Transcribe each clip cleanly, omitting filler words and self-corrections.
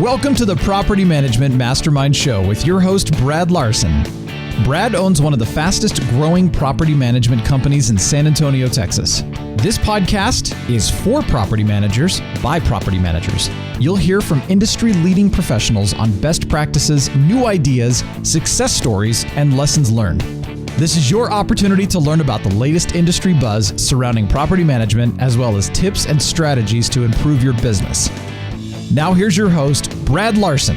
Welcome to the Property Management Mastermind Show with your host, Brad Larson. Brad owns one of the fastest growing property management companies in San Antonio, Texas. This podcast is for property managers by property managers. You'll hear from industry-leading professionals on best practices, new ideas, success stories, and lessons learned. This is your opportunity to learn about the latest industry buzz surrounding property management, as well as tips and strategies to improve your business. Now here's your host, Brad Larson.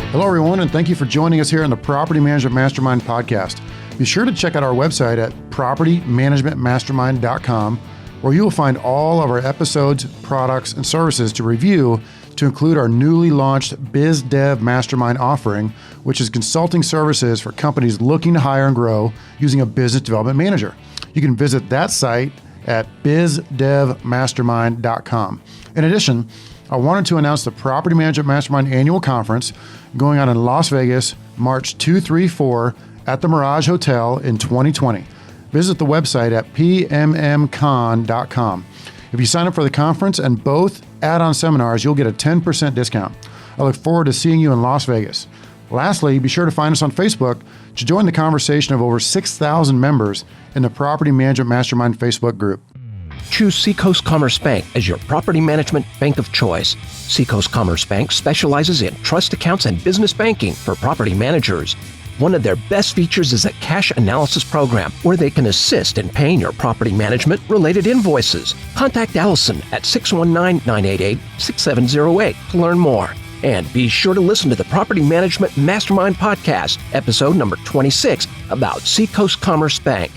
Hello, everyone, and thank you for joining us here on the Property Management Mastermind podcast. Be sure to check out our website at propertymanagementmastermind.com, where you will find all of our episodes, products, and services to review, to include our newly launched BizDev Mastermind offering, which is consulting services for companies looking to hire and grow using a business development manager. You can visit that site at bizdevmastermind.com. In addition, I wanted to announce the Property Management Mastermind Annual Conference going on in Las Vegas, March 2, 3, 4 at the Mirage Hotel in 2020. Visit the website at pmmcon.com. If you sign up for the conference and both add-on seminars, you'll get a 10% discount. I look forward to seeing you in Las Vegas. Lastly, be sure to find us on Facebook to join the conversation of over 6,000 members in the Property Management Mastermind Facebook group. Choose Seacoast Commerce Bank as your property management bank of choice. Seacoast Commerce Bank specializes in trust accounts and business banking for property managers. One of their best features is a cash analysis program where they can assist in paying your property management related invoices. Contact Allison at 619-988-6708 to learn more. And be sure to listen to the Property Management Mastermind podcast, episode number 26, about Seacoast Commerce Bank.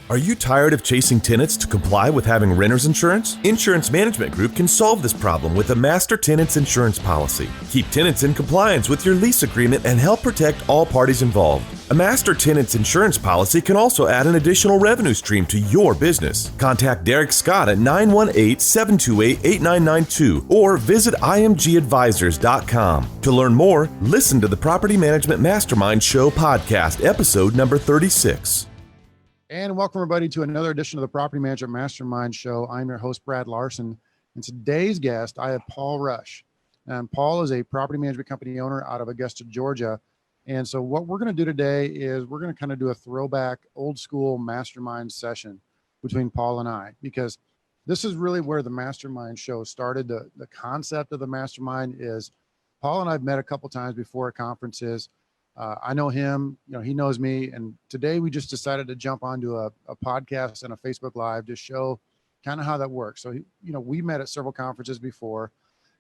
Are you tired of chasing tenants to comply with having renter's insurance? Insurance Management Group can solve this problem with a master tenants insurance policy. Keep tenants in compliance with your lease agreement and help protect all parties involved. A master tenants insurance policy can also add an additional revenue stream to your business. Contact Derek Scott at 918-728-8992 or visit imgadvisors.com. To learn more, listen to the Property Management Mastermind Show podcast, episode number 36. And welcome, everybody, to another edition of the Property Management Mastermind Show. I'm your host, Brad Larson. And today's guest, I have Paul Rush. And Paul is a property management company owner out of Augusta, Georgia. And so what we're going to do today is we're going to kind of do a throwback, old school mastermind session between Paul and I, because this is really where the mastermind show started. The concept of the mastermind is Paul and I've met a couple times before at conferences. I know him, he knows me. And today we just decided to jump onto a podcast and a Facebook Live to show kind of how that works. So, we met at several conferences before.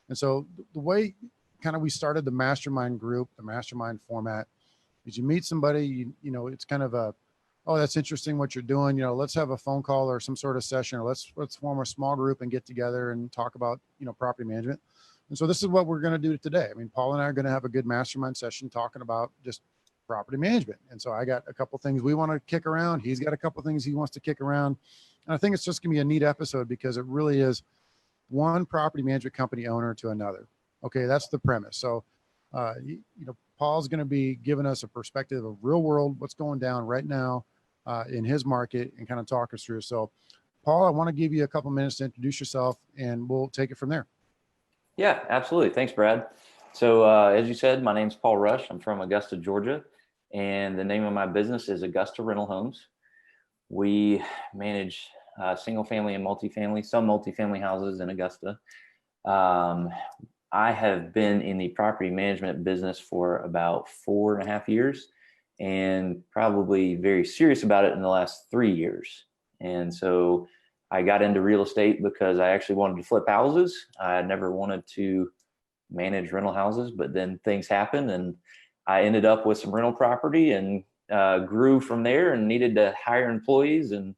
And so the way kind of we started the mastermind group, the mastermind format, is you meet somebody, it's kind of oh, that's interesting what you're doing. Let's have a phone call or some sort of session, or let's form a small group and get together and talk about, property management. And so this is what we're going to do today. I mean, Paul and I are going to have a good mastermind session talking about just property management. And so I got a couple things we want to kick around. He's got a couple things he wants to kick around. And I think it's just going to be a neat episode because it really is one property management company owner to another. Okay, that's the premise. So, Paul's going to be giving us a perspective of real world, what's going down right now in his market, and kind of talk us through. So, Paul, I want to give you a couple minutes to introduce yourself, and we'll take it from there. Yeah, absolutely. Thanks, Brad. So as you said, my name's Paul Rush. I'm from Augusta, Georgia, and the name of my business is Augusta Rental Homes. We manage single family and multifamily, some multifamily houses in Augusta. I have been in the property management business for about 4.5 years, and probably very serious about it in the last 3 years. And so I got into real estate because I actually wanted to flip houses. I never wanted to manage rental houses, but then things happened and I ended up with some rental property and grew from there and needed to hire employees and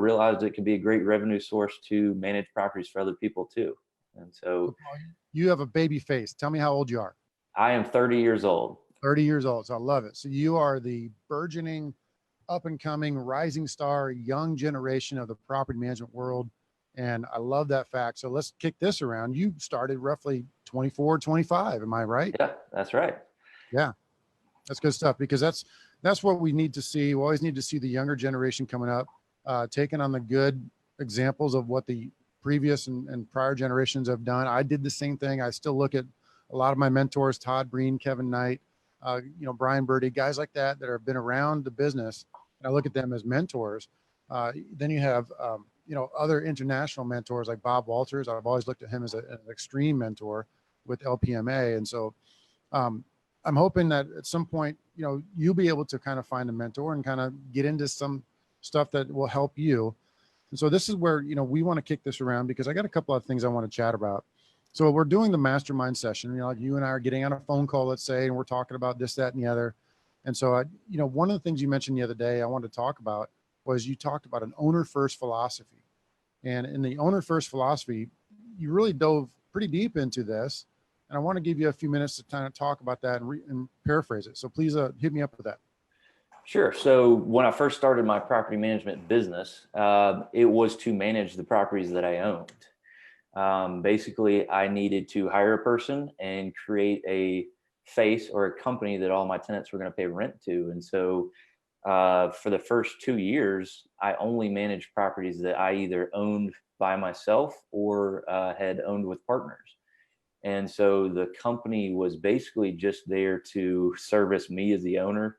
realized it could be a great revenue source to manage properties for other people too. And so you have a baby face. Tell me how old you are. I am 30 years old. 30 years old. So I love it. So you are the burgeoning, up and coming, rising star, young generation of the property management world. And I love that fact. So let's kick this around. You started roughly 24, 25. Am I right? Yeah, that's right. Yeah, that's good stuff, because that's what we need to see. We always need to see the younger generation coming up, taking on the good examples of what the previous and prior generations have done. I did the same thing. I still look at a lot of my mentors, Todd Breen, Kevin Knight, Brian Birdie, guys like that have been around the business. And I look at them as mentors. Then you have, other international mentors like Bob Walters. I've always looked at him as an extreme mentor with LPMA. And so I'm hoping that at some point, you'll be able to kind of find a mentor and kind of get into some stuff that will help you. And so this is where, we want to kick this around, because I got a couple of things I want to chat about. So we're doing the mastermind session, like you and I are getting on a phone call, let's say, and we're talking about this, that, and the other. And so, one of the things you mentioned the other day I wanted to talk about was you talked about an owner first philosophy. And in the owner first philosophy, you really dove pretty deep into this. And I want to give you a few minutes to kind of talk about that and paraphrase it. So please hit me up with that. Sure. So when I first started my property management business, it was to manage the properties that I owned. Basically, I needed to hire a person and create a face or a company that all my tenants were going to pay rent to. And so for the first 2 years, I only managed properties that I either owned by myself or had owned with partners. And so the company was basically just there to service me as the owner,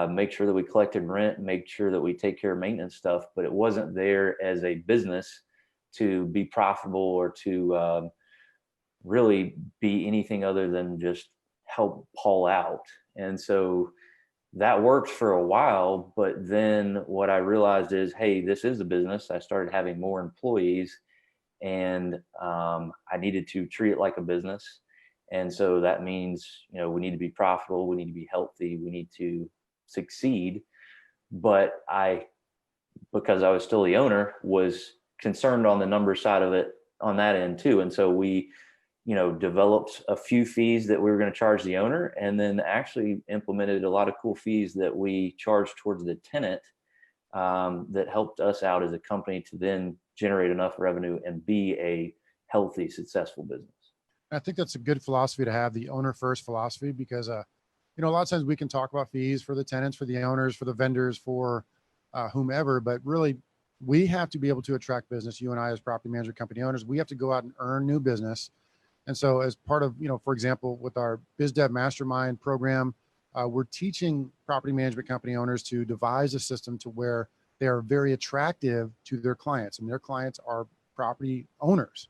make sure that we collected rent, make sure that we take care of maintenance stuff, but it wasn't there as a business to be profitable or to really be anything other than just help Paul out. And so that worked for a while, but then what I realized is, hey, this is a business. I started having more employees, and I needed to treat it like a business. And so that means, we need to be profitable, we need to be healthy, we need to succeed. But because I was still the owner, was concerned on the number side of it on that end too. And so we, developed a few fees that we were going to charge the owner, and then actually implemented a lot of cool fees that we charged towards the tenant that helped us out as a company to then generate enough revenue and be a healthy, successful business. I think that's a good philosophy to have, the owner first philosophy, because, a lot of times we can talk about fees for the tenants, for the owners, for the vendors, for whomever, but really we have to be able to attract business. You and I, as property management company owners, we have to go out and earn new business. And so as part of, for example, with our BizDev Mastermind program, we're teaching property management company owners to devise a system to where they are very attractive to their clients, and their clients are property owners,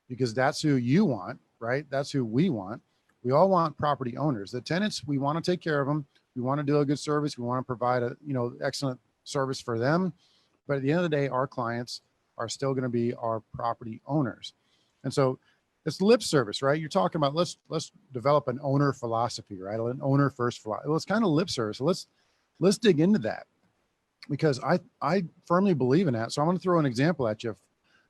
because that's who you want, right? That's who we want. We all want property owners. The tenants, we want to take care of them. We want to do a good service. We want to provide a, excellent service for them. But at the end of the day, our clients are still going to be our property owners. And so it's lip service, right? You're talking about, let's develop an owner philosophy, right? An owner first philosophy. Well, it's kind of lip service. So let's dig into that, because I firmly believe in that. So I want to throw an example at you.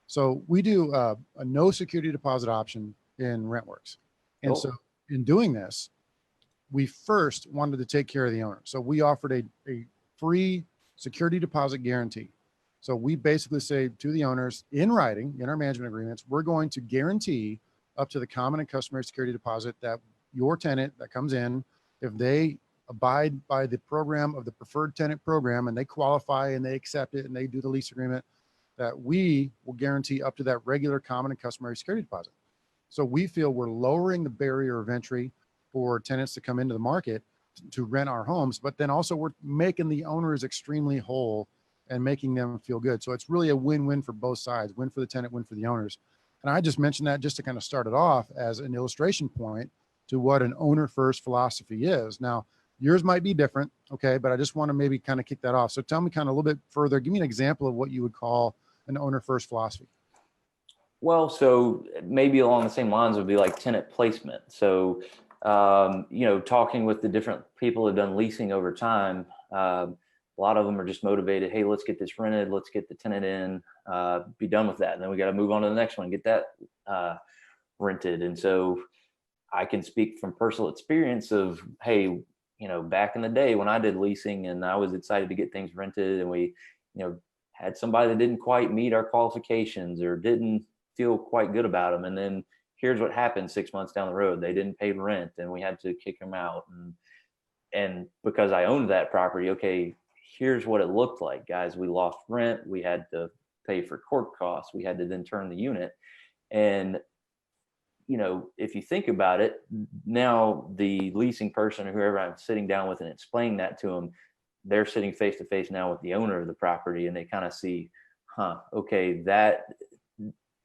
So we do a no security deposit option in RentWorks. And so in doing this, we first wanted to take care of the owner. So we offered a free security deposit guarantee. So we basically say to the owners in writing, in our management agreements, we're going to guarantee up to the common and customary security deposit that your tenant that comes in, if they abide by the program of the preferred tenant program and they qualify and they accept it and they do the lease agreement, that we will guarantee up to that regular common and customary security deposit. So we feel we're lowering the barrier of entry for tenants to come into the market to rent our homes, but then also we're making the owners extremely whole and making them feel good. So it's really a win-win for both sides, win for the tenant, win for the owners. And I just mentioned that just to kind of start it off as an illustration point to what an owner first philosophy is. Now, yours might be different, okay, but I just want to maybe kind of kick that off. So tell me kind of a little bit further, give me an example of what you would call an owner first philosophy. Well, so maybe along the same lines would be like tenant placement. So, talking with the different people that have done leasing over time, a lot of them are just motivated. Hey, let's get this rented. Let's get the tenant in, be done with that. And then we got to move on to the next one, get that rented. And so I can speak from personal experience of, hey, back in the day when I did leasing and I was excited to get things rented, and we, had somebody that didn't quite meet our qualifications or didn't feel quite good about them. And then here's what happened 6 months down the road. They didn't pay rent and we had to kick them out. And because I owned that property, okay, here's what it looked like, guys. We lost rent. We had to pay for court costs. We had to then turn the unit. And, if you think about it, now the leasing person or whoever I'm sitting down with and explaining that to them, they're sitting face to face now with the owner of the property, and they kind of see, okay, that,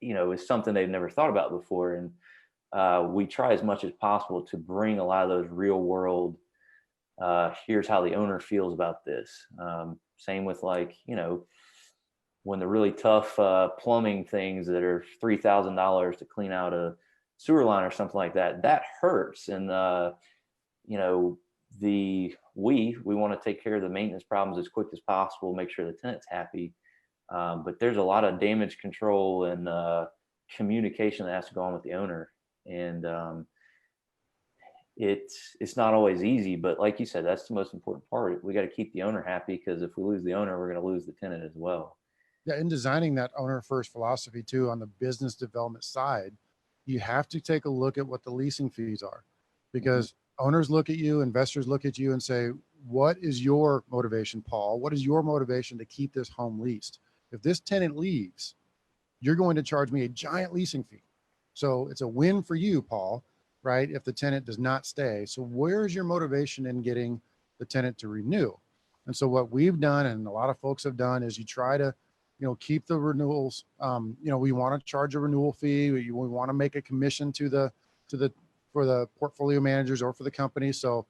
is something they've never thought about before. And we try as much as possible to bring a lot of those real world, here's how the owner feels about this. Same with when the really tough plumbing things that are $3,000 to clean out a sewer line or something like that, that hurts. And, we want to take care of the maintenance problems as quick as possible, make sure the tenant's happy. But there's a lot of damage control and communication that has to go on with the owner. And it's not always easy, but like you said, that's the most important part. We got to keep the owner happy, because if we lose the owner, we're going to lose the tenant as well. Yeah, in designing that owner first philosophy too, on the business development side, you have to take a look at what the leasing fees are, because owners look at you, investors look at you and say, what is your motivation, Paul? What is your motivation to keep this home leased? If this tenant leaves, you're going to charge me a giant leasing fee. So it's a win for you, Paul, right? If the tenant does not stay. So where's your motivation in getting the tenant to renew? And so what we've done, and a lot of folks have done, is you try to, keep the renewals. We want to charge a renewal fee. We want to make a commission for the portfolio managers or for the company. So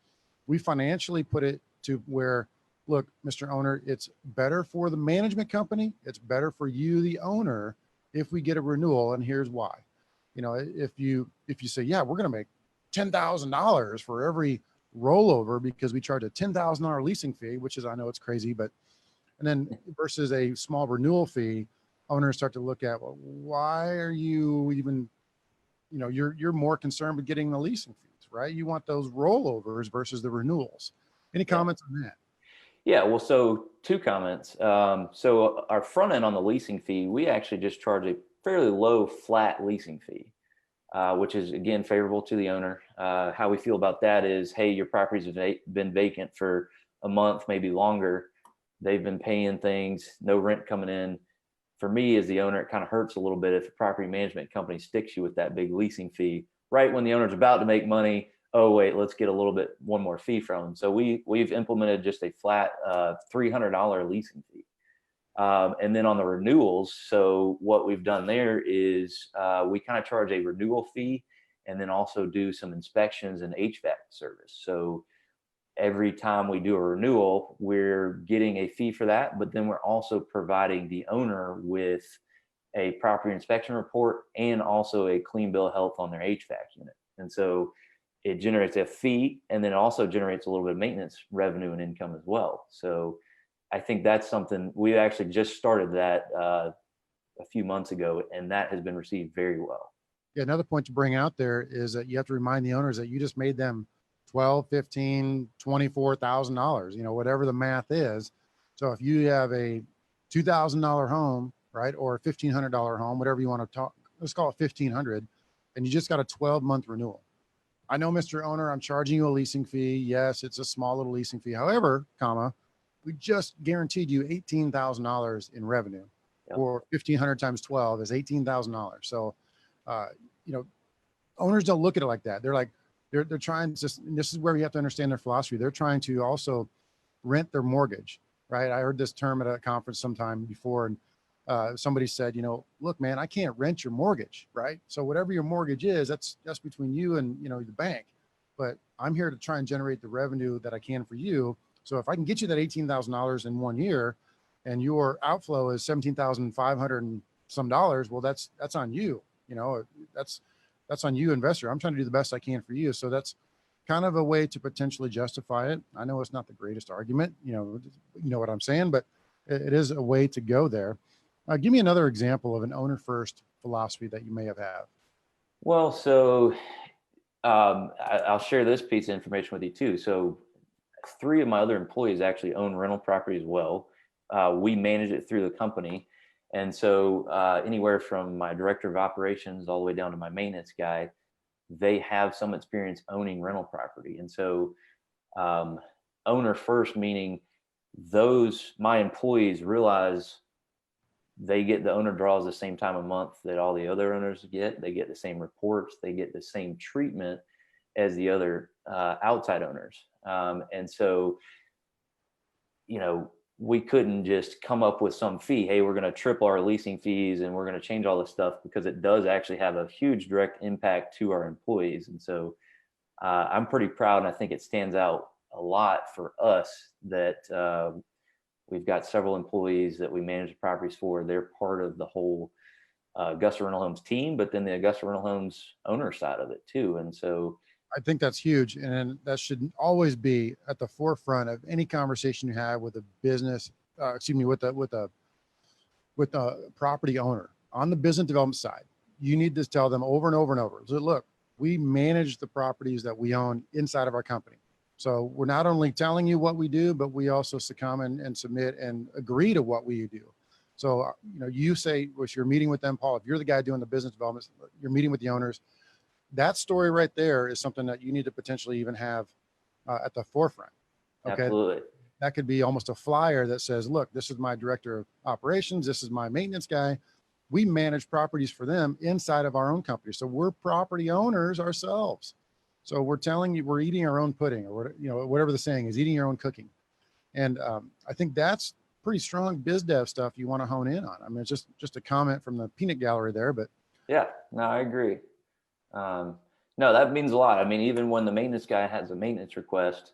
we financially put it to where, look, Mr. Owner, it's better for the management company. It's better for you, the owner, if we get a renewal. And here's why. If you say, yeah, we're going to make $10,000 for every rollover because we charge a $10,000 leasing fee, which is, I know it's crazy, but, and then versus a small renewal fee, owners start to look at, well, why are you even, you're more concerned with getting the leasing fees, right? You want those rollovers versus the renewals. Any comments on that? Yeah, well, so 2 comments. So our front end on the leasing fee, we actually just charge a fairly low flat leasing fee, which is, again, favorable to the owner. How we feel about that is, hey, your property's been vacant for a month, maybe longer. They've been paying things, no rent coming in. For me as the owner, it kind of hurts a little bit if the property management company sticks you with that big leasing fee right when the owner's about to make money. Oh, wait, let's get one more fee from them. So we've implemented just a flat $300 leasing fee. And then on the renewals, so what we've done there is we kind of charge a renewal fee and then also do some inspections and HVAC service. So every time we do a renewal, we're getting a fee for that, but then we're also providing the owner with a property inspection report and also a clean bill of health on their HVAC unit. And so it generates a fee, and then it also generates a little bit of maintenance revenue and income as well. So I think that's something we actually just started that a few months ago, and that has been received very well. Yeah, another point to bring out there is that you have to remind the owners that you just made them $12,000, $15,000, $24,000, whatever the math is. So if you have a $2,000 home, right, or a $1,500 home, whatever you want to talk, let's call it $1,500, and you just got a 12-month renewal. I know, Mr. Owner, I'm charging you a leasing fee. Yes, it's a small little leasing fee. However, we just guaranteed you $18,000 in revenue, or 1,500 times 12 is $18,000. So, owners don't look at it like that. They're like, they're trying to, and this is where you have to understand their philosophy. They're trying to also rent their mortgage, right? I heard this term at a conference sometime before, and somebody said, look, man, I can't rent your mortgage, right? So whatever your mortgage is, that's between you and, the bank. But I'm here to try and generate the revenue that I can for you. So if I can get you that $18,000 in 1 year, and your outflow is $17,500 and some dollars, well, that's on you. That's on you, investor. I'm trying to do the best I can for you. So that's kind of a way to potentially justify it. I know it's not the greatest argument, you know what I'm saying, but it is a way to go there. Give me another example of an owner first philosophy that you may have had. Well, so I'll share this piece of information with you too. So 3 of my other employees actually own rental property as well. We manage it through the company. And so anywhere from my director of operations all the way down to my maintenance guy, they have some experience owning rental property. And so owner first, meaning my employees realize the owner draws the same time of month that all the other owners get. They get the same reports. They get the same treatment as the other outside owners. And so, we couldn't just come up with some fee. Hey, we're going to triple our leasing fees and we're going to change all this stuff, because it does actually have a huge direct impact to our employees. And so I'm pretty proud, and I think it stands out a lot for us that we've got several employees that we manage the properties for. They're part of the whole Augusta Rental Homes team, but then the Augusta Rental Homes owner side of it too. And so I think that's huge. And that should always be at the forefront of any conversation you have with a business, with a property owner on the business development side. You need to tell them over and over and over. So look, we manage the properties that we own inside of our company. So we're not only telling you what we do, but we also succumb and submit and agree to what we do. So, you say, if you're meeting with them, Paul, if you're the guy doing the business development, you're meeting with the owners, that story right there is something that you need to potentially even have at the forefront. Okay. Absolutely. That could be almost a flyer that says, look, this is my director of operations. This is my maintenance guy. We manage properties for them inside of our own company. So we're property owners ourselves. So we're telling you, we're eating our own pudding, or whatever the saying is, eating your own cooking. And I think that's pretty strong biz dev stuff you want to hone in on. I mean, it's just a comment from the peanut gallery there, but yeah, no, I agree. No, that means a lot. I mean, even when the maintenance guy has a maintenance request,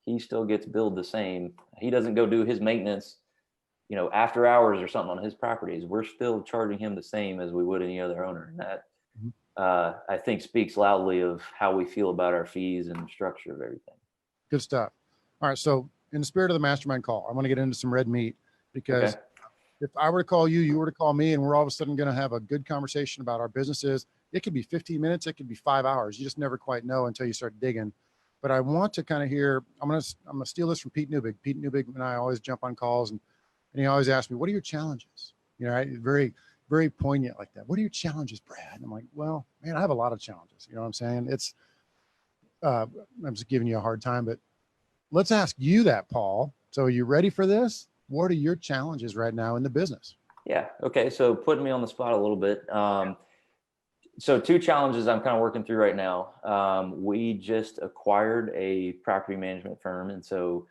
he still gets billed the same. He doesn't go do his maintenance, after hours or something on his properties. We're still charging him the same as we would any other owner. And that, I think, speaks loudly of how we feel about our fees and structure of everything. Good stuff. All right. So in the spirit of the mastermind call, I want to get into some red meat, because if I were to call you, you were to call me, and we're all of a sudden going to have a good conversation about our businesses. It could be 15 minutes. It could be 5 hours. You just never quite know until you start digging. But I want to kind of hear, I'm going to steal this from Pete Newbig. Pete Newbig and I always jump on calls, and he always asks me, what are your challenges? Very, very poignant like that. What are your challenges, Brad? And I'm like, well, man, I have a lot of challenges. You know what I'm saying? It's, I'm just giving you a hard time, but let's ask you that, Paul. So are you ready for this? What are your challenges right now in the business? Yeah. Okay. So putting me on the spot a little bit. So 2 challenges I'm kind of working through right now. We just acquired a property management firm. And so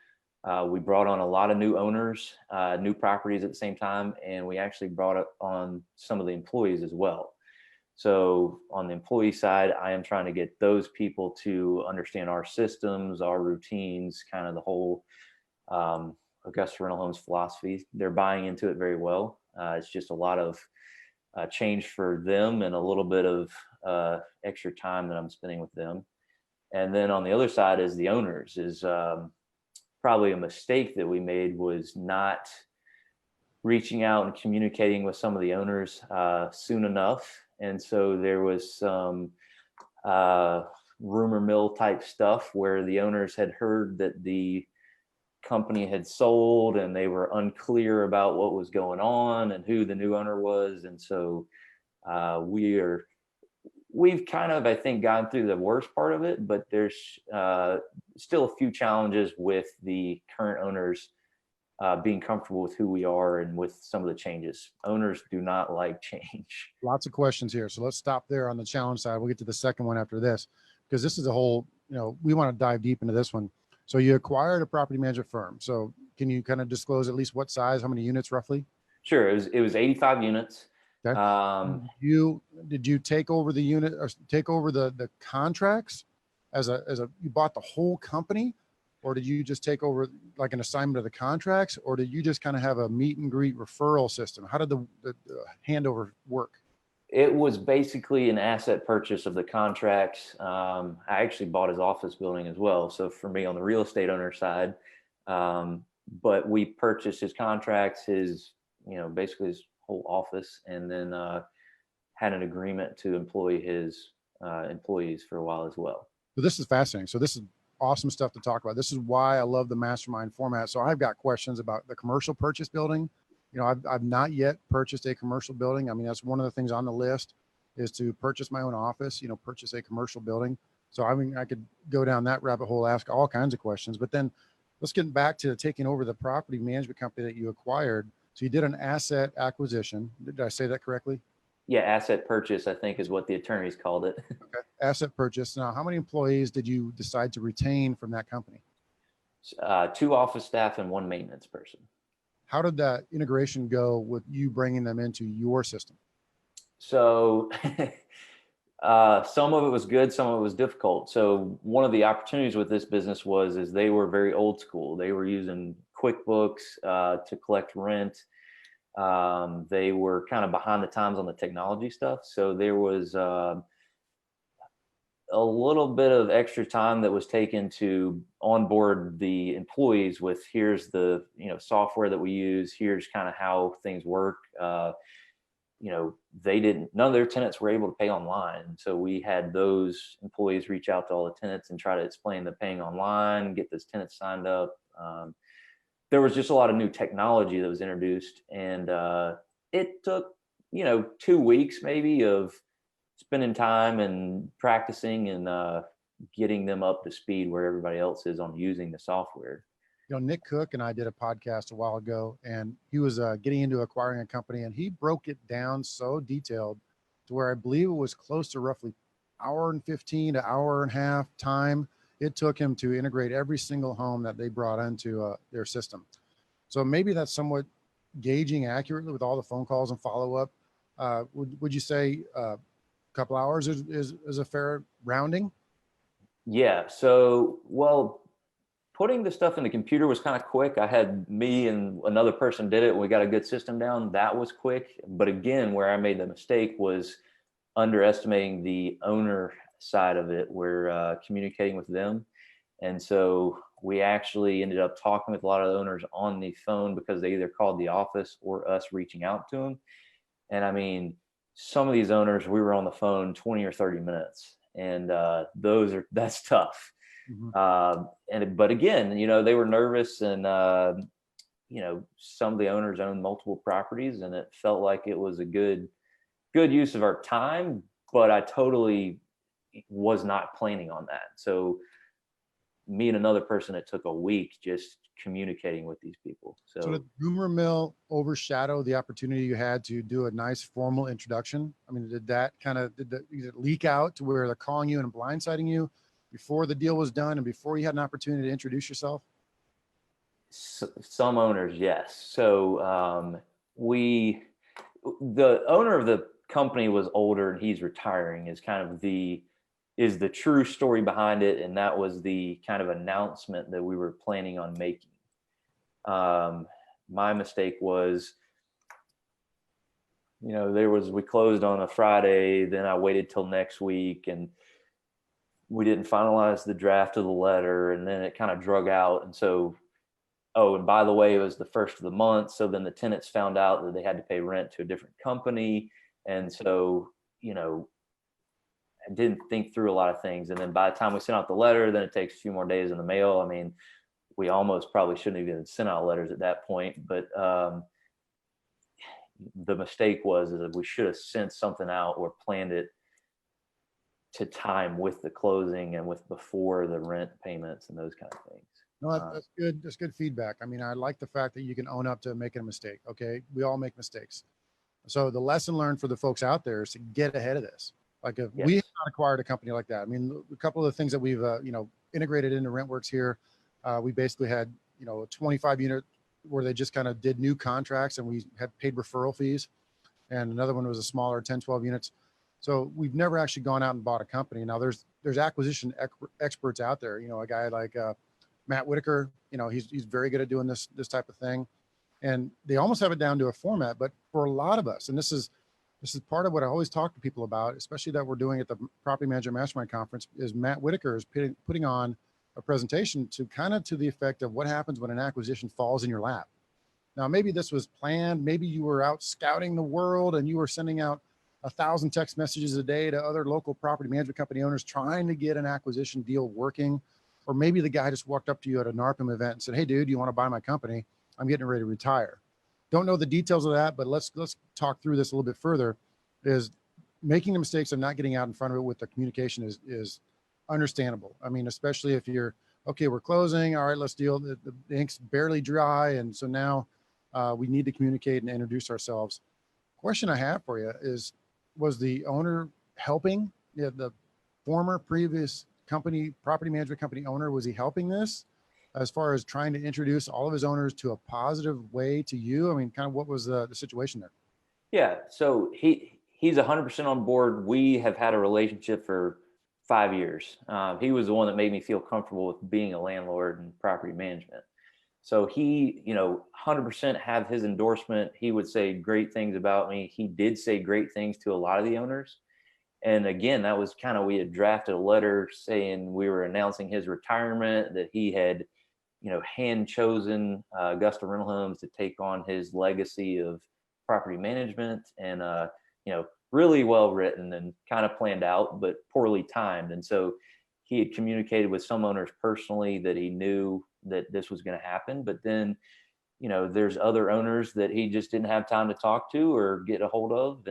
we brought on a lot of new owners, new properties at the same time. And we actually brought on some of the employees as well. So on the employee side, I am trying to get those people to understand our systems, our routines, kind of the whole Augusta Rental Homes philosophy. They're buying into it very well. It's just a lot of change for them and a little bit of extra time that I'm spending with them. And then on the other side is the owners. Is probably a mistake that we made was not reaching out and communicating with some of the owners soon enough. And so there was some rumor mill type stuff where the owners had heard that the company had sold and they were unclear about what was going on and who the new owner was. And so we've kind of, I think, gone through the worst part of it, but there's still a few challenges with the current owners being comfortable with who we are and with some of the changes. Owners do not like change. Lots of questions here. So let's stop there on the challenge side. We'll get to the second one after this, because this is a whole, we want to dive deep into this one. So you acquired a property management firm. So can you kind of disclose at least what size, how many units roughly? Sure. It was 85 units. Okay. Did you take over the unit or take over the contracts you bought the whole company, or did you just take over like an assignment of the contracts, or did you just kind of have a meet and greet referral system? How did the handover work? It was basically an asset purchase of the contracts. I actually bought his office building as well. So for me on the real estate owner side, but we purchased his contracts, basically his whole office, and then had an agreement to employ his employees for a while as well. So this is fascinating. So this is awesome stuff to talk about. This is why I love the mastermind format. So I've got questions about the commercial purchase building. I've not yet purchased a commercial building. I mean, that's one of the things on the list is to purchase my own office, purchase a commercial building. So I mean, I could go down that rabbit hole, ask all kinds of questions, but then let's get back to taking over the property management company that you acquired. So you did an asset acquisition. Did I say that correctly? Yeah, asset purchase, I think, is what the attorneys called it. Okay. Asset purchase. Now, how many employees did you decide to retain from that company? 2 office staff and 1 maintenance person. How did that integration go with you bringing them into your system? So some of it was good, some of it was difficult. So one of the opportunities with this business is they were very old school. They were using QuickBooks to collect rent. They were kind of behind the times on the technology stuff. So there was a little bit of extra time that was taken to onboard the employees with, here's the software that we use, here's kind of how things work. None of their tenants were able to pay online. So we had those employees reach out to all the tenants and try to explain the paying online, get those tenants signed up. There was just a lot of new technology that was introduced, and it took 2 weeks maybe of spending time and practicing and getting them up to speed where everybody else is on using the software. Nick Cook and I did a podcast a while ago, and he was getting into acquiring a company, and he broke it down so detailed to where I believe it was close to roughly hour and 15 to hour and a half time it took him to integrate every single home that they brought into their system. So maybe that's somewhat gauging accurately with all the phone calls and follow-up. Would you say a couple hours is a fair rounding? Yeah. So, well, putting the stuff in the computer was kind of quick. I had me and another person did it. We got a good system down. That was quick. But again, where I made the mistake was underestimating the owner side of it. We're communicating with them. And so we actually ended up talking with a lot of the owners on the phone because they either called the office or us reaching out to them. And I mean, some of these owners, we were on the phone 20 or 30 minutes. And that's tough. Mm-hmm. But again, they were nervous, and some of the owners owned multiple properties, and it felt like it was a good use of our time, but I totally was not planning on that. So me and another person, it took a week just communicating with these people. So did rumor mill overshadow the opportunity you had to do a nice formal introduction? I mean, did it leak out to where they're calling you and blindsiding you before the deal was done and before you had an opportunity to introduce yourself? Some owners, yes. So the owner of the company was older and he's retiring is kind of the true story behind it. And that was the kind of announcement that we were planning on making. My mistake was, we closed on a Friday, then I waited till next week, and we didn't finalize the draft of the letter, and then it kind of drug out. And so, and by the way, it was the first of the month. So then the tenants found out that they had to pay rent to a different company. And so, I didn't think through a lot of things. And then by the time we sent out the letter, then it takes a few more days in the mail. I mean, we almost probably shouldn't have even sent out letters at that point. But the mistake was that we should have sent something out or planned it to time with the closing and with before the rent payments and those kind of things. No, that's good. That's good feedback. I mean, I like the fact that you can own up to making a mistake. Okay. We all make mistakes. So the lesson learned for the folks out there is to get ahead of this. Like if we have not acquired a company like that, I mean, a couple of the things that we've, integrated into RentWorks here, we basically had, a 25 unit where they just kind of did new contracts and we had paid referral fees. And another one was a smaller 10, 12 units. So we've never actually gone out and bought a company. Now there's acquisition experts out there, a guy like Matt Whitaker, he's very good at doing this type of thing. And they almost have it down to a format, but for a lot of us, and this is part of what I always talk to people about, especially that we're doing at the Property Manager Mastermind Conference, is Matt Whitaker is putting on a presentation to the effect of what happens when an acquisition falls in your lap. Now, maybe this was planned. Maybe you were out scouting the world and you were sending out 1,000 text messages a day to other local property management company owners trying to get an acquisition deal working. Or maybe the guy just walked up to you at a NARPM event and said, "Hey, dude, you want to buy my company? I'm getting ready to retire." Don't know the details of that, but let's talk through this a little bit further. Is making the mistakes of not getting out in front of it with the communication is understandable. I mean, especially if you're, okay, we're closing. All right, let's deal. The ink's barely dry. And so now We need to communicate and introduce ourselves. Question I have for you is, was the owner helping the former previous company, property management company owner? Was he helping this as far as trying to introduce all of his owners to a positive way to you? I mean, kind of what was the situation there? Yeah. So he's 100% on board. We have had a relationship for 5 years. He was the one that made me feel comfortable with being a landlord and property management. So he, 100% have his endorsement. He would say great things about me. He did say great things to a lot of the owners. And again, that was kind of, we had drafted a letter saying we were announcing his retirement, that he had, hand chosen Augusta Rental Homes to take on his legacy of property management, and, really well written and kind of planned out, but poorly timed. And so he had communicated with some owners personally that he knew that this was going to happen. But then, there's other owners that he just didn't have time to talk to or get a hold of.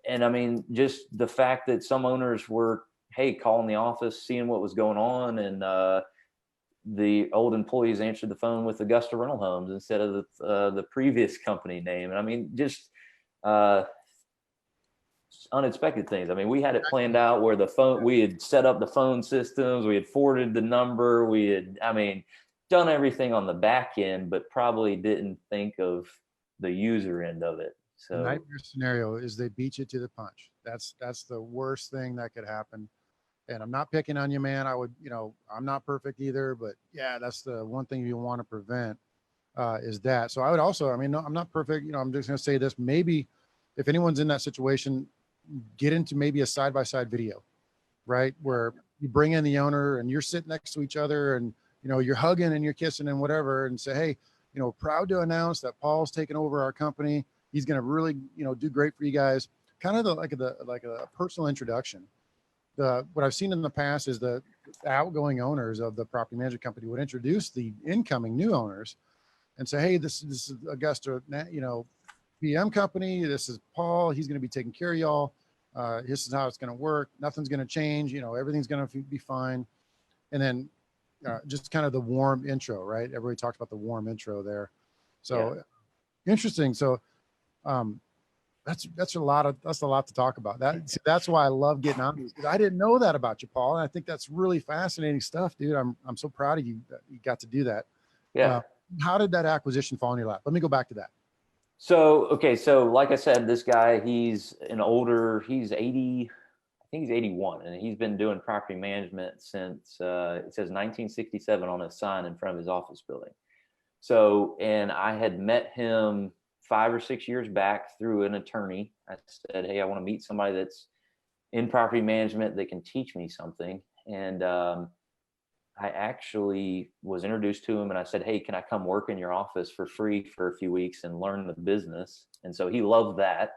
And I mean, just the fact that some owners were, hey, calling the office, seeing what was going on. And the old employees answered the phone with Augusta Rental Homes instead of the previous company name. And I mean, just unexpected things. I mean, we had it planned out where we had set up the phone systems, we had forwarded the number, we had, done everything on the back end, but probably didn't think of the user end of it. So the nightmare scenario is they beat you to the punch. That's the worst thing that could happen. And I'm not picking on you, man. I would, I'm not perfect either, but yeah, that's the one thing you want to prevent is that. So I would also, no, I'm not perfect. I'm just going to say this, maybe if anyone's in that situation, get into maybe a side-by-side video, right? Where you bring in the owner and you're sitting next to each other and, you're hugging and you're kissing and whatever, and say, hey, proud to announce that Paul's taken over our company. He's going to really, do great for you guys. Kind of like a personal introduction. What I've seen in the past is the outgoing owners of the property management company would introduce the incoming new owners and say, hey, this is Augusta, PM company. This is Paul. He's going to be taking care of y'all. This is how it's going to work. Nothing's going to change. Everything's going to be fine. And then just kind of the warm intro, right? Everybody talks about the warm intro there. So interesting. So that's a lot to talk about. That's why I love getting on these, because I didn't know that about you, Paul. And I think that's really fascinating stuff, dude. I'm so proud of you that you got to do that. Yeah. How did that acquisition fall in your lap? Let me go back to that. So, okay. So like I said, this guy, he's 80, I think he's 81, and he's been doing property management since, it says 1967 on a sign in front of his office building. So, and I had met him 5 or 6 years back through an attorney. I said, hey, I want to meet somebody that's in property management that can teach me something. And I actually was introduced to him, and I said, hey, can I come work in your office for free for a few weeks and learn the business? And so he loved that.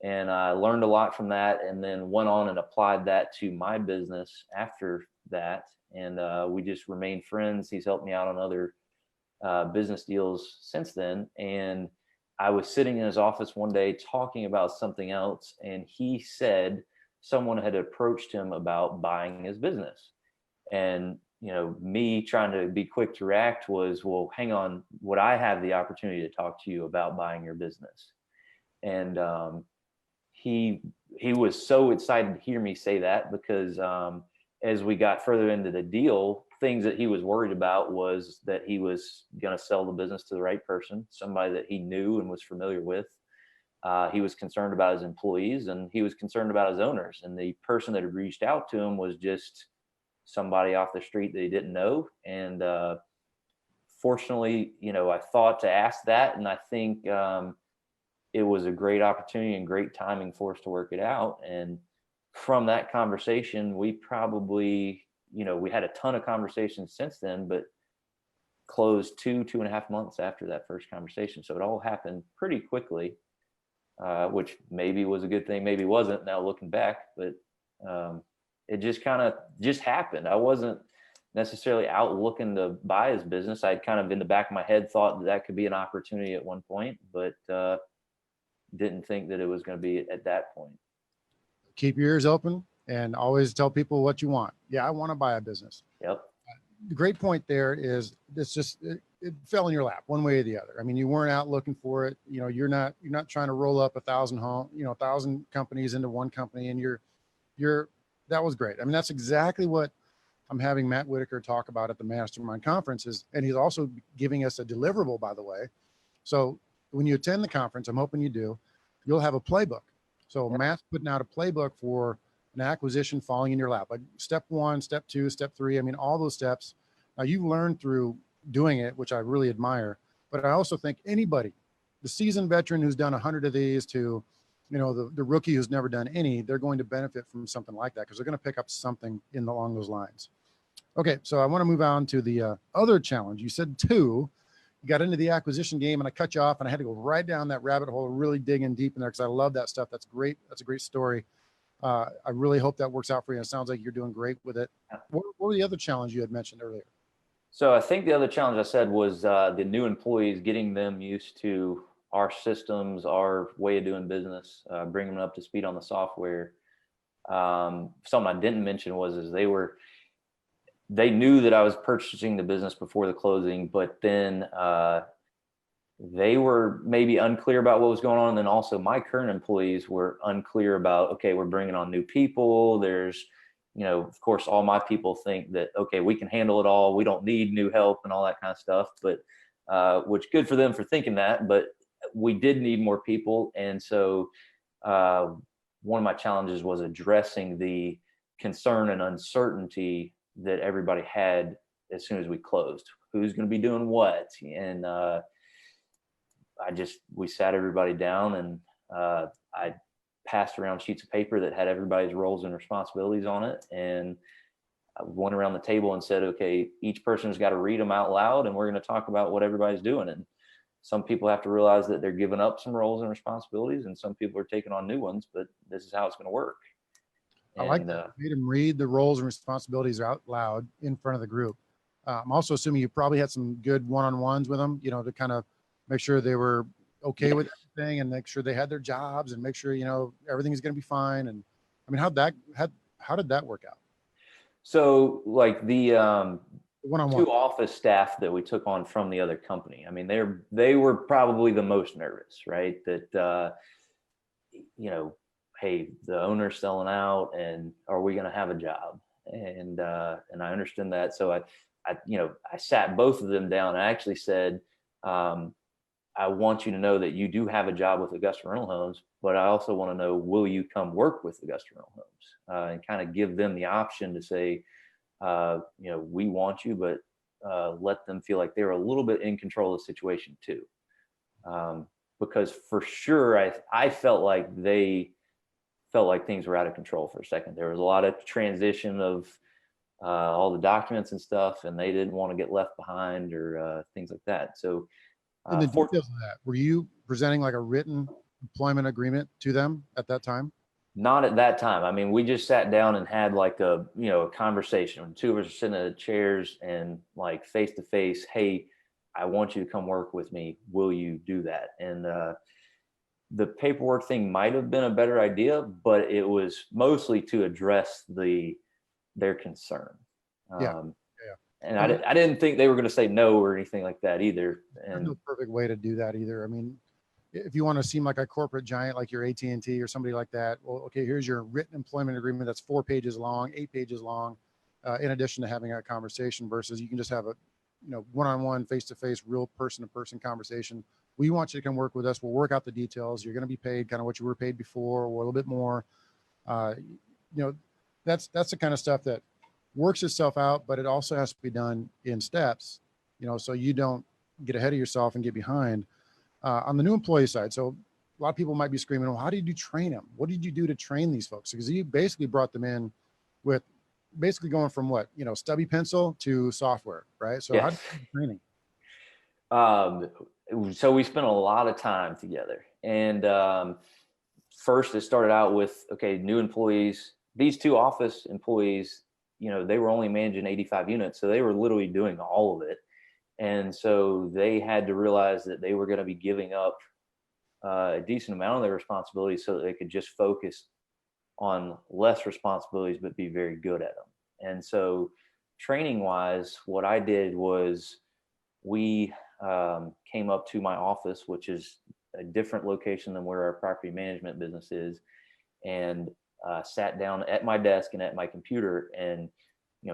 And I learned a lot from that, and then went on and applied that to my business after that. And we just remained friends. He's helped me out on other business deals since then. And I was sitting in his office one day talking about something else, and he said someone had approached him about buying his business. And me trying to be quick to react was, well, hang on, would I have the opportunity to talk to you about buying your business? And he was so excited to hear me say that, because as we got further into the deal, things that he was worried about was that he was going to sell the business to the right person, somebody that he knew and was familiar with. He was concerned about his employees, and he was concerned about his owners. And the person that had reached out to him was just somebody off the street that he didn't know. And fortunately, I thought to ask that, and I think it was a great opportunity and great timing for us to work it out. And from that conversation, we probably, we had a ton of conversations since then, but closed 2.5 months after that first conversation. So it all happened pretty quickly, which maybe was a good thing, maybe wasn't, now looking back. But it just kind of just happened. I wasn't necessarily out looking to buy his business. I'd kind of in the back of my head thought that could be an opportunity at one point, but didn't think that it was going to be at that point. Keep your ears open and always tell people what you want. Yeah, I want to buy a business. Yep. The great point there is it's just it fell in your lap one way or the other. I mean, you weren't out looking for it. You know, you're not trying to roll up 1,000 companies into one company, and that was great. I mean, that's exactly what I'm having Matt Whitaker talk about at the Mastermind conferences. And he's also giving us a deliverable, by the way. So when you attend the conference, I'm hoping you do, you'll have a playbook. So Matt's putting out a playbook for an acquisition falling in your lap, like step 1, step 2, step 3. I mean, all those steps. Now you've learned through doing it, which I really admire, but I also think anybody, the seasoned veteran who's done 100 of these to, you know, the rookie who's never done any, they're going to benefit from something like that because they're going to pick up something along those lines. Okay, so I want to move on to the other challenge. You said 2, you got into the acquisition game, and I cut you off, and I had to go right down that rabbit hole, really dig in deep in there because I love that stuff. That's great. That's a great story. I really hope that works out for you. It sounds like you're doing great with it. What were the other challenges you had mentioned earlier? So I think the other challenge I said was the new employees, getting them used to our systems, our way of doing business, bringing them up to speed on the software. Something I didn't mention was they knew that I was purchasing the business before the closing, but then they were maybe unclear about what was going on. And then also my current employees were unclear about, okay, we're bringing on new people. There's, you know, of course, all my people think that, okay, we can handle it all. We don't need new help and all that kind of stuff, but which good for them for thinking that, but we did need more people. And so one of my challenges was addressing the concern and uncertainty that everybody had as soon as we closed. Who's going to be doing what? And we sat everybody down, and I passed around sheets of paper that had everybody's roles and responsibilities on it. And I went around the table and said, okay, each person's got to read them out loud, and we're going to talk about what everybody's doing. And some people have to realize that they're giving up some roles and responsibilities, and some people are taking on new ones, but this is how it's going to work. I like that. You made them read the roles and responsibilities out loud in front of the group. I'm also assuming you probably had some good one-on-ones with them, you know, to kind of make sure they were okay with everything and make sure they had their jobs and make sure, you know, everything is going to be fine. And I mean, how did that work out? So like the one-on-one 2 office staff that we took on from the other company, I mean, they were probably the most nervous, right? That, you know, hey, the owner's selling out, and are we going to have a job? And I understand that. So I sat both of them down. And I actually said, I want you to know that you do have a job with Augusta Rental Homes, but I also want to know, will you come work with Augusta Rental Homes? And kind of give them the option to say, you know, we want you, but let them feel like they're a little bit in control of the situation too. Because for sure, I felt like they felt like things were out of control for a second. There was a lot of transition of all the documents and stuff, and they didn't want to get left behind or things like that. So in the details of that, were you presenting like a written employment agreement to them at that time? Not at that time. I mean, we just sat down and had like a conversation. When 2 of us are sitting in the chairs and like face to face, hey, I want you to come work with me. Will you do that? And the paperwork thing might have been a better idea, but it was mostly to address their concern. And I didn't think they were going to say no or anything like that either. And there's no perfect way to do that either. I mean, if you want to seem like a corporate giant, like your AT&T or somebody like that, well, okay, here's your written employment agreement that's 4 pages long, 8 pages long, in addition to having a conversation, versus you can just have a, one-on-one, face-to-face, real person-to-person conversation. We want you to come work with us. We'll work out the details. You're going to be paid kind of what you were paid before, or a little bit more. That's the kind of stuff that works itself out, but it also has to be done in steps, so you don't get ahead of yourself and get behind. On the new employee side, so a lot of people might be screaming, well, how did you train them? What did you do to train these folks? Because you basically brought them in with basically going from what, stubby pencil to software, right? So How did you do training? So we spent a lot of time together. And first it started out with, okay, new employees, these 2 office employees, they were only managing 85 units. So they were literally doing all of it. And so they had to realize that they were going to be giving up a decent amount of their responsibilities so that they could just focus on less responsibilities, but be very good at them. And so training wise, what I did was we came up to my office, which is a different location than where our property management business is, and sat down at my desk and at my computer and,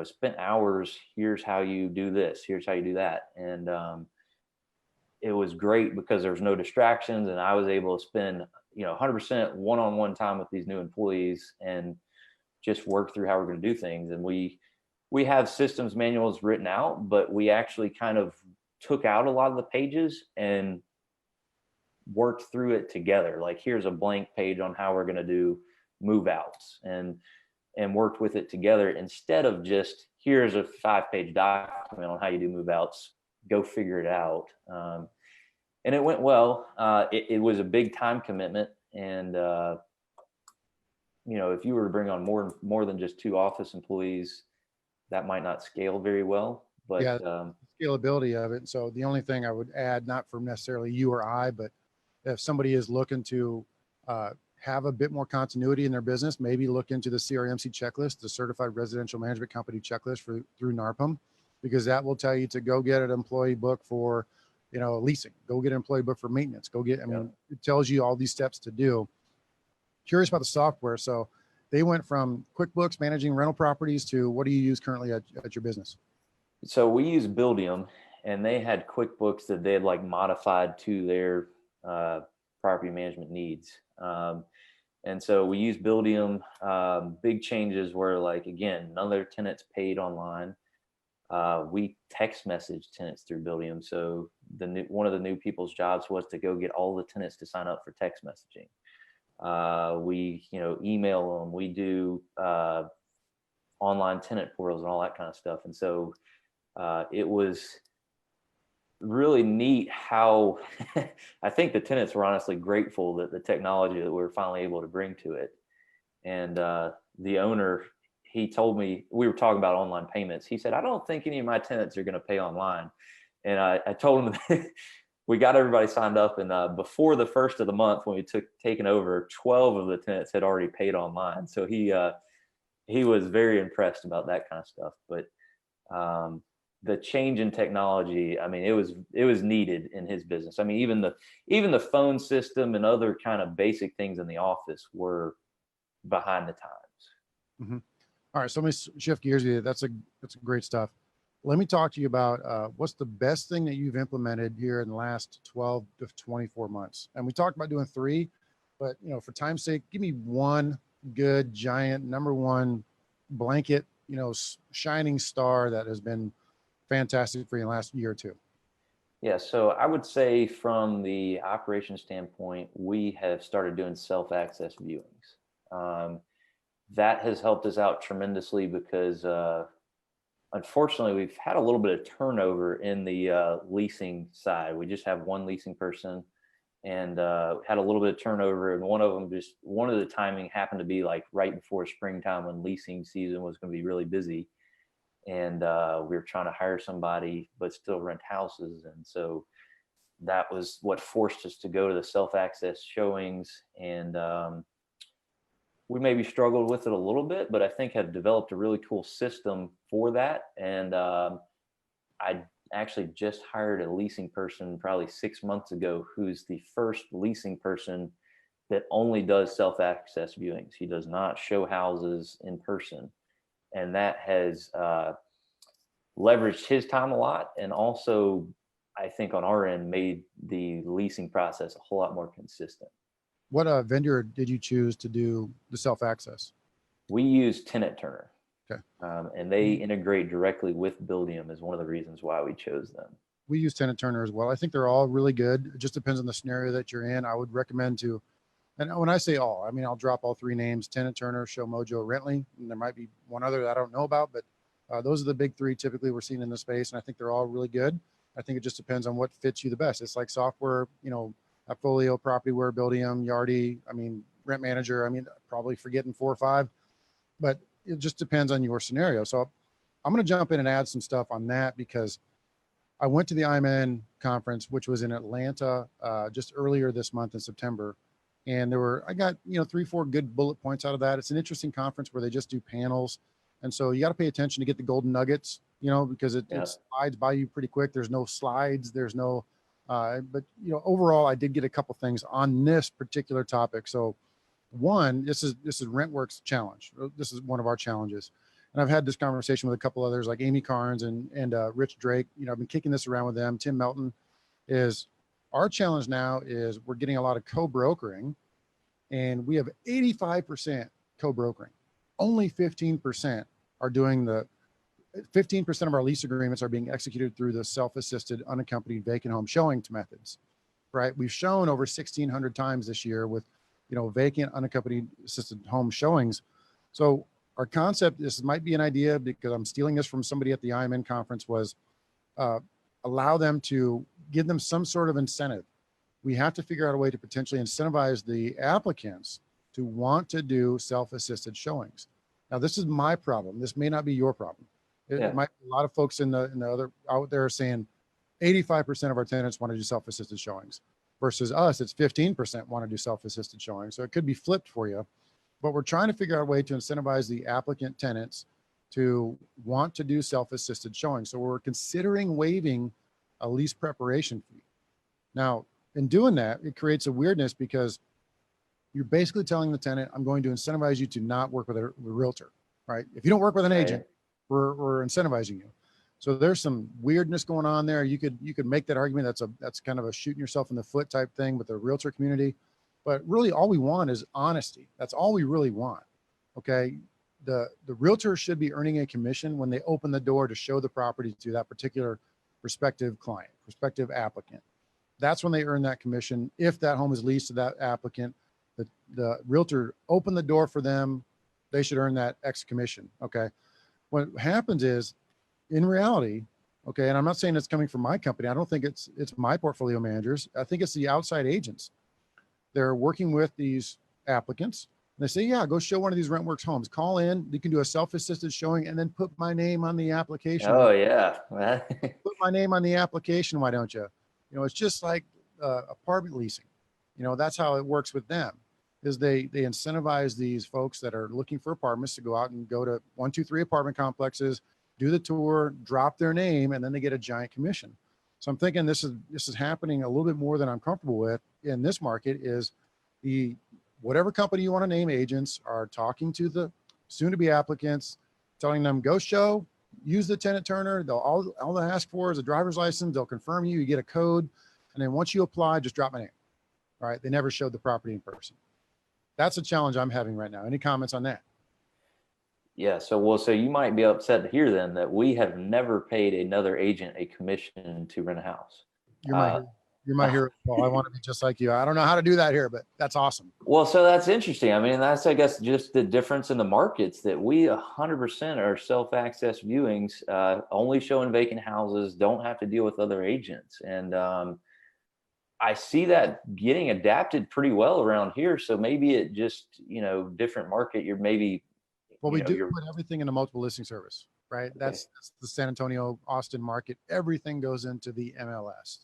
spent hours. Here's how you do this. Here's how you do that. And it was great because there was no distractions, and I was able to spend, 100% one-on-one time with these new employees and just work through how we're going to do things. And we have systems manuals written out, but we actually kind of took out a lot of the pages and worked through it together. Like, here's a blank page on how we're going to do move outs, and worked with it together instead of just, here's a 5-page document on how you do move outs, go figure it out. And it went well. It was a big time commitment. And, if you were to bring on more than just 2 office employees, that might not scale very well. But yeah, scalability of it. So the only thing I would add, not for necessarily you or I, but if somebody is looking to have a bit more continuity in their business, maybe look into the CRMC checklist, the Certified Residential Management Company checklist through NARPM, because that will tell you to go get an employee book for, leasing, go get an employee book for maintenance, it tells you all these steps to do. Curious about the software. So they went from QuickBooks managing rental properties to, what do you use currently at your business? So we use Buildium, and they had QuickBooks that they had modified to their property management needs. And so we use Buildium. Big changes were again, none of their tenants paid online. We text message tenants through Buildium. So one of the new people's jobs was to go get all the tenants to sign up for text messaging. We, email them. We do online tenant portals and all that kind of stuff. And so it was really neat how I think the tenants were honestly grateful that the technology that we were finally able to bring to it. And the owner, he told me, we were talking about online payments. He said, I don't think any of my tenants are going to pay online. And I told him that we got everybody signed up. And before the first of the month, when we taken over, 12 of the tenants had already paid online. So he was very impressed about that kind of stuff. But the change in technology, I mean, it was needed in his business. I mean, even the phone system and other kind of basic things in the office were behind the times. Mm-hmm. All right, so let me shift gears with you. That's great stuff. Let me talk to you about what's the best thing that you've implemented here in the last 12 to 24 months. And we talked about doing 3, but for time's sake, give me one good giant number one blanket, shining star that has been fantastic for you in the last year or 2. Yeah, so I would say from the operation standpoint, we have started doing self-access viewings. That has helped us out tremendously because unfortunately, we've had a little bit of turnover in the leasing side. We just have one leasing person, and had a little bit of turnover. And one of the timing happened to be right before springtime when leasing season was going to be really busy. And we were trying to hire somebody, but still rent houses. And so that was what forced us to go to the self-access showings. And we maybe struggled with it a little bit, but I think have developed a really cool system for that. And I actually just hired a leasing person probably 6 months ago, who's the first leasing person that only does self-access viewings. He does not show houses in person. And that has leveraged his time a lot, and also I think on our end made the leasing process a whole lot more consistent. What vendor did you choose to do the self-access? We use Tenant Turner. Okay. And they integrate directly with Buildium is one of the reasons why we chose them. We use Tenant Turner as well. I think they're all really good. It just depends on the scenario that you're in. I would recommend to, and when I say all, I mean, I'll drop all 3 names: Tenant Turner, Show Mojo, Rently. And there might be one other that I don't know about, but those are the big 3 typically we're seeing in the space. And I think they're all really good. I think it just depends on what fits you the best. It's like software, Appfolio, Propertyware, Buildium, Yardi, Rent Manager. Probably forgetting 4 or 5, but it just depends on your scenario. So I'm going to jump in and add some stuff on that, because I went to the IMN conference, which was in Atlanta just earlier this month in September. And I got 3-4 good bullet points out of that. It's an interesting conference where they just do panels. And so you got to pay attention to get the golden nuggets. because it Yeah. slides by you pretty quick. There's no slides. There's no, but overall, I did get a couple things on this particular topic. So one, this is RentWorks challenge. This is one of our challenges. And I've had this conversation with a couple others like Amy Carnes and Rich Drake. I've been kicking this around with them. Tim Melton is our challenge now is we're getting a lot of co-brokering, and we have 85% co-brokering. Only 15% are doing 15% of our lease agreements are being executed through the self-assisted unaccompanied vacant home showing methods, right? We've shown over 1,600 times this year with, vacant unaccompanied assisted home showings. So our concept, this might be an idea because I'm stealing this from somebody at the IMN conference, was allow them to give them some sort of incentive. We have to figure out a way to potentially incentivize the applicants to want to do self-assisted showings. Now, this is my problem. This may not be your problem. It might be a lot of folks in the other out there saying 85% of our tenants want to do self-assisted showings versus us, it's 15% want to do self-assisted showings. So it could be flipped for you, but we're trying to figure out a way to incentivize the applicant tenants to want to do self-assisted showings. So we're considering waiving a lease preparation fee. Now, in doing that, it creates a weirdness because you're basically telling the tenant, I'm going to incentivize you to not work with a realtor, right? If you don't work with an agent, we're incentivizing you. So there's some weirdness going on there. You could make that argument. That's kind of a shooting yourself in the foot type thing with the realtor community. But really all we want is honesty. That's all we really want. Okay. The realtor should be earning a commission when they open the door to show the property to that particular prospective client, prospective applicant. That's when they earn that commission. If that home is leased to that applicant, the realtor opened the door for them, they should earn that X commission. Okay. What happens is, in reality, okay, and I'm not saying it's coming from my company. I don't think it's my portfolio managers. I think it's the outside agents. They're working with these applicants. And they say, yeah, go show one of these RentWorks homes. Call in. You can do a self-assisted showing and then put my name on the application. Oh, yeah. Put my name on the application. Why don't you? It's just like apartment leasing. That's how it works with them. Is they incentivize these folks that are looking for apartments to go out and go to 1, 2, 3 apartment complexes, do the tour, drop their name, and then they get a giant commission. So I'm thinking this is happening a little bit more than I'm comfortable with in this market. Is whatever company you want to name agents are talking to the soon-to-be applicants, telling them go show, use the tenant turner. All they ask for is a driver's license. They'll confirm you get a code, and then once you apply, just drop my name. All right, they never showed the property in person. That's a challenge I'm having right now. Any comments on that? Yeah. So you might be upset to hear then that we have never paid another agent a commission to rent a house. You're my hero, Paul. I want to be just like you. I don't know how to do that here, but that's awesome. Well, so that's interesting. I mean, that's, I guess, just the difference in the markets that we 100% are self-access viewings, only showing vacant houses, don't have to deal with other agents. And, I see that getting adapted pretty well around here. So maybe it just, different market, you're maybe. Well, we do put everything in a multiple listing service, right? Okay. That's the San Antonio, Austin market. Everything goes into the MLS.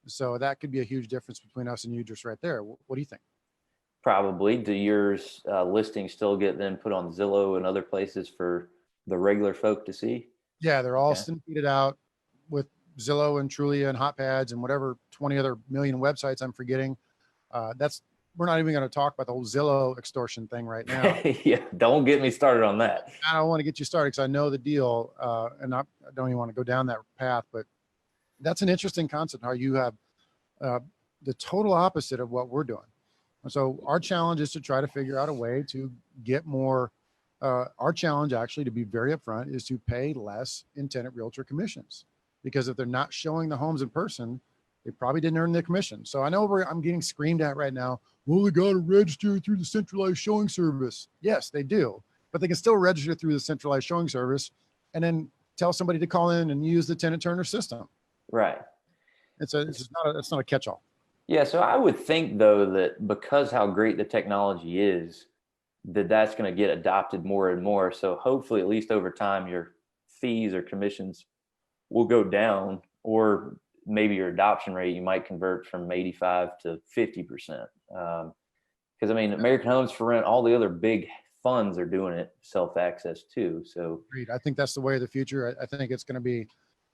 So that could be a huge difference between us and you just right there. What do you think? Probably. Do your listings still get then put on Zillow and other places for the regular folk to see? Yeah, they're all syndicated out with Zillow and Trulia and HotPads and whatever 20 other million websites I'm forgetting. We're not even going to talk about the whole Zillow extortion thing right now. Yeah, don't get me started on that. I don't want to get you started because I know the deal, and I don't even want to go down that path. But that's an interesting concept, how you have the total opposite of what we're doing. And so our challenge is to try to figure out a way to get more. Our challenge, actually, to be very upfront, is to pay less in tenant realtor commissions. Because if they're not showing the homes in person, they probably didn't earn the commission. So I know I'm getting screamed at right now. Well, they got to register through the centralized showing service. Yes, they do. But they can still register through the centralized showing service and then tell somebody to call in and use the tenant turner system. Right. It's not a catch-all. Yeah. So I would think, though, that because how great the technology is, that's going to get adopted more and more. So hopefully, at least over time, your fees or commissions will go down, or maybe your adoption rate, you might convert from 85 to 50%. Because I mean, American Homes for Rent, all the other big funds are doing it self-access too. So Agreed. I think that's the way of the future. I think it's going to be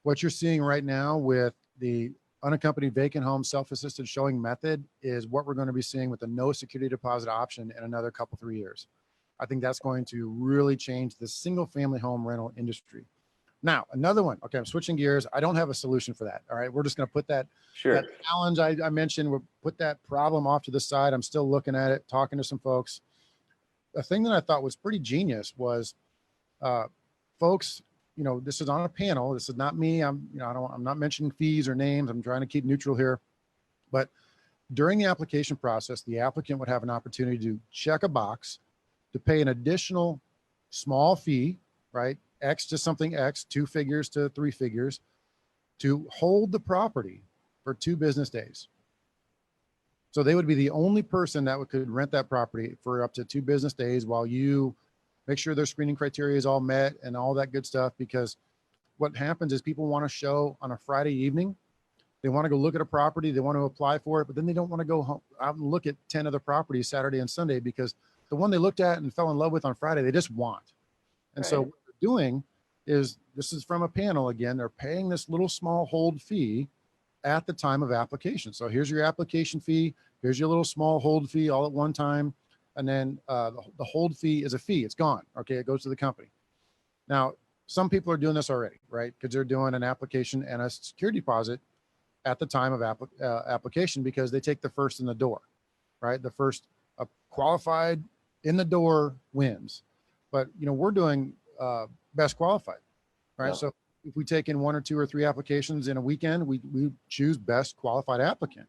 what you're seeing right now with the unaccompanied vacant home self-assisted showing method is what we're going to be seeing with the no security deposit option in another couple, 3 years. I think that's going to really change the single family home rental industry. Now, another one. Okay, I'm switching gears. I don't have a solution for that. All right, we're just going to put that, sure. that challenge I mentioned, we'll put that problem off to the side. I'm still looking at it, talking to some folks. The thing that I thought was pretty genius was folks, this is on a panel. This is not me. I'm not mentioning fees or names. I'm trying to keep neutral here. But during the application process, the applicant would have an opportunity to check a box to pay an additional small fee, right? X to something X, 2 figures to 3 figures, to hold the property for 2 business days. So they would be the only person that could rent that property for up to 2 business days while you make sure their screening criteria is all met and all that good stuff. Because what happens is people want to show on a Friday evening. They want to go look at a property. They want to apply for it, but then they don't want to go home, out and look at 10 other properties Saturday and Sunday because the one they looked at and fell in love with on Friday, they just want. And Right. so what they're doing is, this is from a panel again, they're paying this little small hold fee at the time of application. So here's your application fee. Here's your little small hold fee all at one time. And then the hold fee is a fee. It's gone. Okay. It goes to the company. Now, some people are doing this already, right? Because they're doing an application and a security deposit at the time of application because they take the first in the door, right? The first qualified in the door wins. But, we're doing best qualified, right? Yeah. So if we take in 1 or 2 or 3 applications in a weekend, we choose best qualified applicant.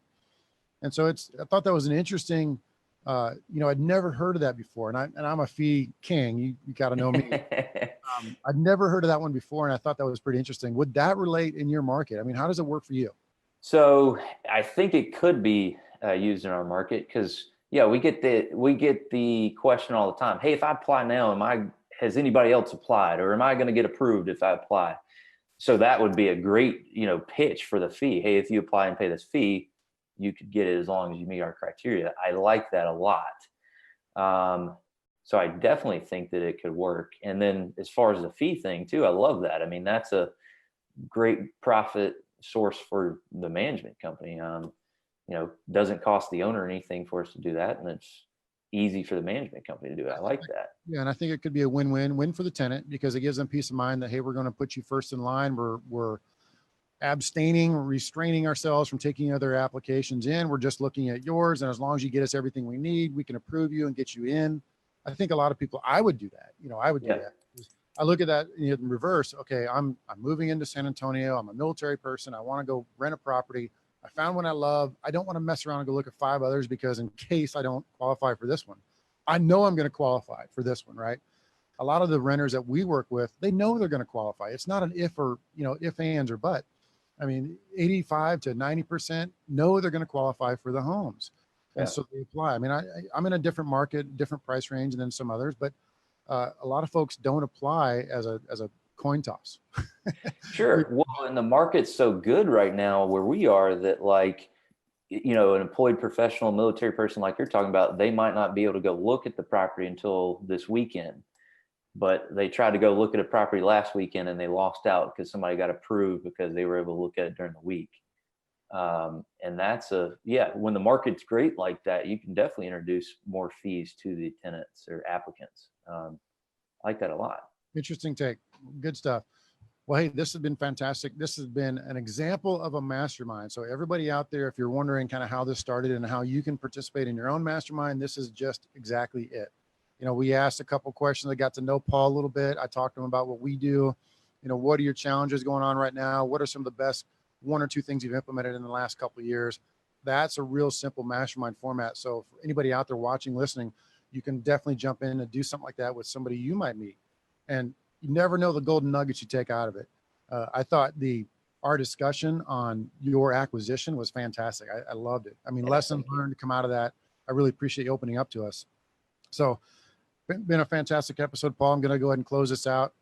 And so I thought that was an interesting, I'd never heard of that before. And I'm a fee king. You got to know me. I'd never heard of that one before. And I thought that was pretty interesting. Would that relate in your market? I mean, how does it work for you? So I think it could be used in our market because, yeah, we get the question all the time. Hey, if I apply now, has anybody else applied, or am I going to get approved if I apply? So that would be a great, pitch for the fee. Hey, if you apply and pay this fee, you could get it as long as you meet our criteria. I like that a lot. So I definitely think that it could work. And then as far as the fee thing too, I love that. I mean, that's a great profit source for the management company. Doesn't cost the owner anything for us to do that. And it's easy for the management company to do it. I like that. Yeah. And I think it could be a win for the tenant because it gives them peace of mind that, hey, we're going to put you first in line. We're abstaining, restraining ourselves from taking other applications in. We're just looking at yours. And as long as you get us everything we need, we can approve you and get you in. I think a lot of people, I would do that. I would do that. I look at that in reverse. Okay. I'm moving into San Antonio. I'm a military person. I want to go rent a property. I found one I love. I don't want to mess around and go look at 5 others because in case I don't qualify for this one, I know I'm going to qualify for this one, right? A lot of the renters that we work with, they know they're going to qualify. It's not an if or, if, ands, or but. I mean, 85 to 90% know they're going to qualify for the homes. Yeah. And so they apply. I mean, I'm in a different market, different price range than some others, but a lot of folks don't apply as a coin toss. Sure. Well, and the market's so good right now where we are that an employed professional military person like you're talking about, they might not be able to go look at the property until this weekend, but they tried to go look at a property last weekend and they lost out because somebody got approved because they were able to look at it during the week. And that's when the market's great like that, you can definitely introduce more fees to the tenants or applicants. I like that a lot. Interesting take. Good stuff. Well, hey, this has been fantastic. This has been an example of a mastermind. So everybody out there, if you're wondering kind of how this started and how you can participate in your own mastermind, this is just exactly it. We asked a couple questions. I got to know Paul a little bit. I talked to him about what we do. What are your challenges going on right now? What are some of the best 1 or 2 things you've implemented in the last couple of years? That's a real simple mastermind format. So for anybody out there watching, listening, you can definitely jump in and do something like that with somebody you might meet. And you never know the golden nuggets you take out of it. I thought our discussion on your acquisition was fantastic. I loved it. I mean, lessons learned to come out of that. I really appreciate you opening up to us. So been a fantastic episode, Paul. I'm going to go ahead and close this out.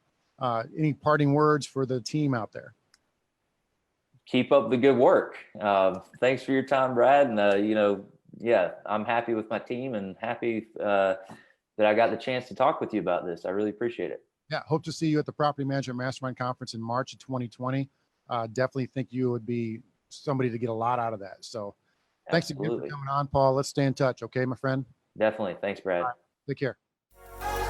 Any parting words for the team out there? Keep up the good work. Thanks for your time, Brad. And, I'm happy with my team and happy, that I got the chance to talk with you about this. I really appreciate it. Yeah, hope to see you at the Property Management Mastermind Conference in March of 2020. Definitely think you would be somebody to get a lot out of that. So thanks again for coming on, Paul. Let's stay in touch. Okay, my friend? Definitely. Thanks, Brad. Right, take care.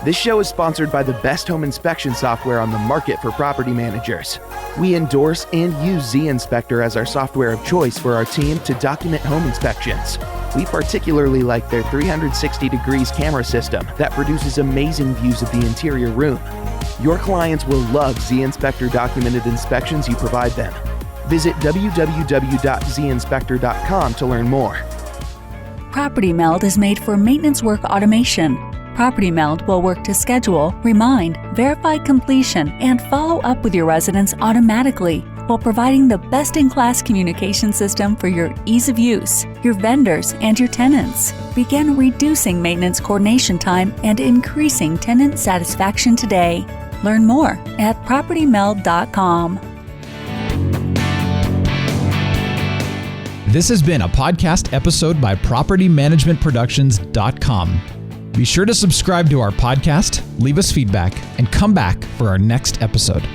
This show is sponsored by the best home inspection software on the market for property managers. We endorse and use Z-Inspector as our software of choice for our team to document home inspections. We particularly like their 360 degrees camera system that produces amazing views of the interior room. Your clients will love Z-Inspector documented inspections you provide them. Visit www.zinspector.com to learn more. Property Meld is made for maintenance work automation. Property Meld will work to schedule, remind, verify completion, and follow up with your residents automatically while providing the best-in-class communication system for your ease of use, your vendors, and your tenants. Begin reducing maintenance coordination time and increasing tenant satisfaction today. Learn more at PropertyMeld.com. This has been a podcast episode by PropertyManagementProductions.com. Be sure to subscribe to our podcast, leave us feedback, and come back for our next episode.